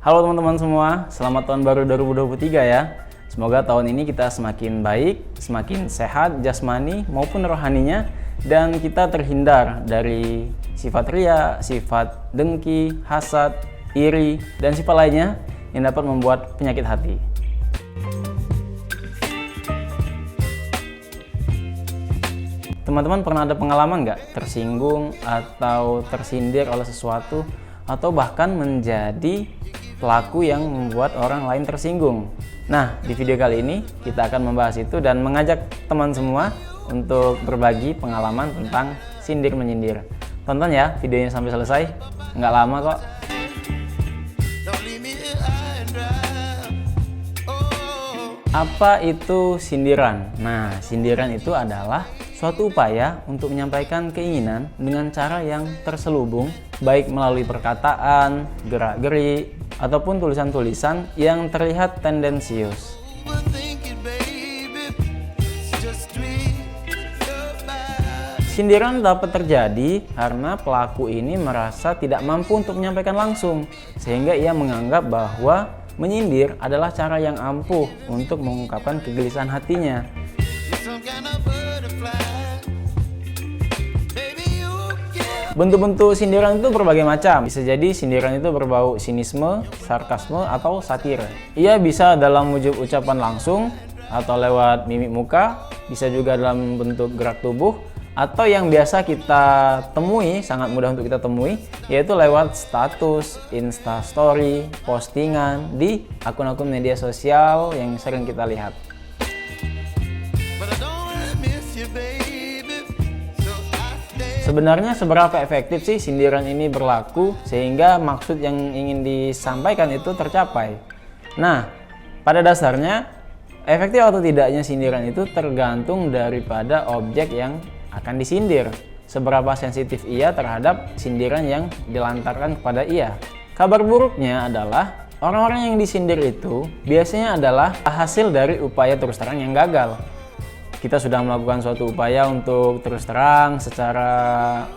Halo teman-teman semua, selamat tahun baru 2023 ya. Semoga tahun ini kita semakin baik, semakin sehat jasmani maupun rohaninya, dan kita terhindar dari sifat ria, sifat dengki, hasad, iri, dan sifat lainnya yang dapat membuat penyakit hati. Teman-teman pernah ada pengalaman nggak tersinggung atau tersindir oleh sesuatu, atau bahkan menjadi pelaku yang membuat orang lain tersinggung? Nah, di video kali ini kita akan membahas itu dan mengajak teman semua untuk berbagi pengalaman tentang sindir-menyindir. Tonton ya videonya sampai selesai, nggak lama kok. Apa itu sindiran? Nah, sindiran itu adalah suatu upaya untuk menyampaikan keinginan dengan cara yang terselubung, baik melalui perkataan, gerak-gerik, ataupun tulisan-tulisan yang terlihat tendensius. Sindiran dapat terjadi karena pelaku ini merasa tidak mampu untuk menyampaikan langsung, sehingga ia menganggap bahwa menyindir adalah cara yang ampuh untuk mengungkapkan kegelisahan hatinya. Bentuk-bentuk sindiran itu berbagai macam. Bisa jadi sindiran itu berbau sinisme, sarkasme, atau satir. Ia bisa dalam wujud ucapan langsung atau lewat mimik muka, bisa juga dalam bentuk gerak tubuh, atau yang biasa kita temui, sangat mudah untuk kita temui, yaitu lewat status, instastory, postingan di akun-akun media sosial yang sering kita lihat. Sebenarnya seberapa efektif sih sindiran ini berlaku sehingga maksud yang ingin disampaikan itu tercapai? Nah, pada dasarnya efektif atau tidaknya sindiran itu tergantung daripada objek yang akan disindir. Seberapa sensitif ia terhadap sindiran yang dilantarkan kepada ia. Kabar buruknya adalah orang-orang yang disindir itu biasanya adalah hasil dari upaya terus terang yang gagal. Kita sudah melakukan suatu upaya untuk terus terang secara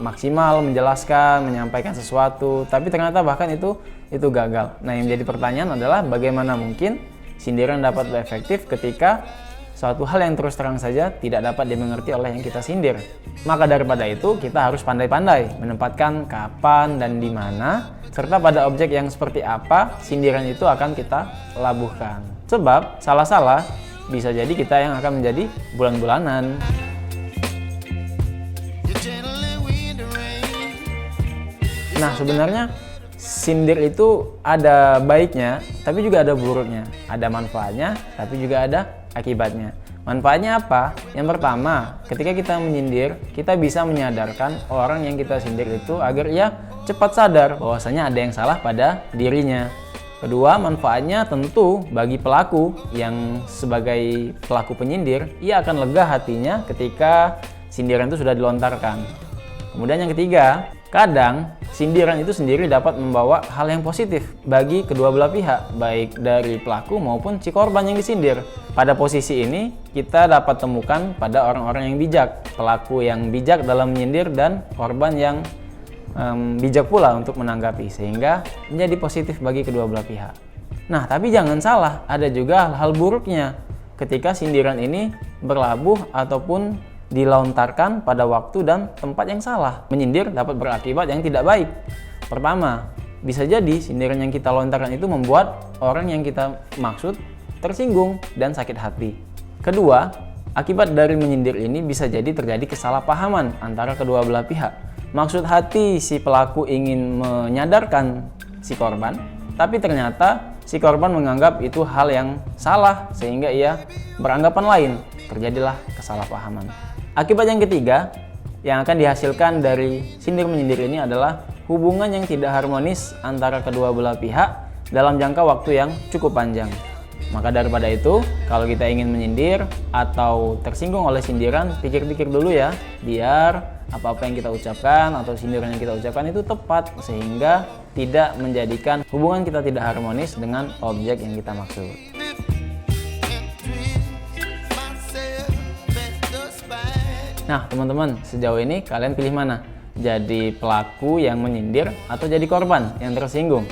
maksimal menjelaskan, menyampaikan sesuatu, tapi ternyata bahkan itu gagal. Nah, yang menjadi pertanyaan adalah bagaimana mungkin sindiran dapat efektif ketika suatu hal yang terus terang saja tidak dapat dimengerti oleh yang kita sindir. Maka daripada itu kita harus pandai-pandai menempatkan kapan dan di mana, serta pada objek yang seperti apa sindiran itu akan kita labuhkan. Sebab salah-salah bisa jadi kita yang akan menjadi bulan-bulanan. Nah, sebenarnya sindir itu ada baiknya, tapi juga ada buruknya. Ada manfaatnya, tapi juga ada akibatnya. Manfaatnya apa? Yang pertama, ketika kita menyindir, kita bisa menyadarkan orang yang kita sindir itu agar ia cepat sadar bahwasanya ada yang salah pada dirinya. Kedua, manfaatnya tentu bagi pelaku yang sebagai pelaku penyindir, ia akan lega hatinya ketika sindiran itu sudah dilontarkan. Kemudian yang ketiga, kadang sindiran itu sendiri dapat membawa hal yang positif bagi kedua belah pihak, baik dari pelaku maupun si korban yang disindir. Pada posisi ini, kita dapat temukan pada orang-orang yang bijak, pelaku yang bijak dalam menyindir dan korban yang bijak pula untuk menanggapi, sehingga menjadi positif bagi kedua belah pihak. Nah, tapi jangan salah, ada juga hal buruknya ketika sindiran ini berlabuh ataupun dilontarkan pada waktu dan tempat yang salah. Menyindir dapat berakibat yang tidak baik. Pertama, bisa jadi sindiran yang kita lontarkan itu membuat orang yang kita maksud tersinggung dan sakit hati. Kedua, akibat dari menyindir ini bisa jadi terjadi kesalahpahaman antara kedua belah pihak. Maksud hati si pelaku ingin menyadarkan si korban, tapi ternyata si korban menganggap itu hal yang salah sehingga ia beranggapan lain. Terjadilah kesalahpahaman. Akibat yang ketiga yang akan dihasilkan dari sindir-menyindir ini adalah hubungan yang tidak harmonis antara kedua belah pihak dalam jangka waktu yang cukup panjang. Maka daripada itu, kalau kita ingin menyindir atau tersinggung oleh sindiran, pikir-pikir dulu ya, biar apa-apa yang kita ucapkan atau sindiran yang kita ucapkan itu tepat, sehingga tidak menjadikan hubungan kita tidak harmonis dengan objek yang kita maksud. Nah, teman-teman, sejauh ini kalian pilih mana? Jadi pelaku yang menyindir atau jadi korban yang tersinggung?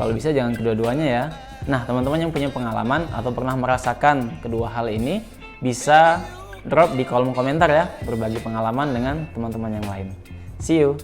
Kalau bisa jangan kedua-duanya ya. Nah, teman-teman yang punya pengalaman atau pernah merasakan kedua hal ini bisa drop di kolom komentar ya, berbagi pengalaman dengan teman-teman yang lain. See you.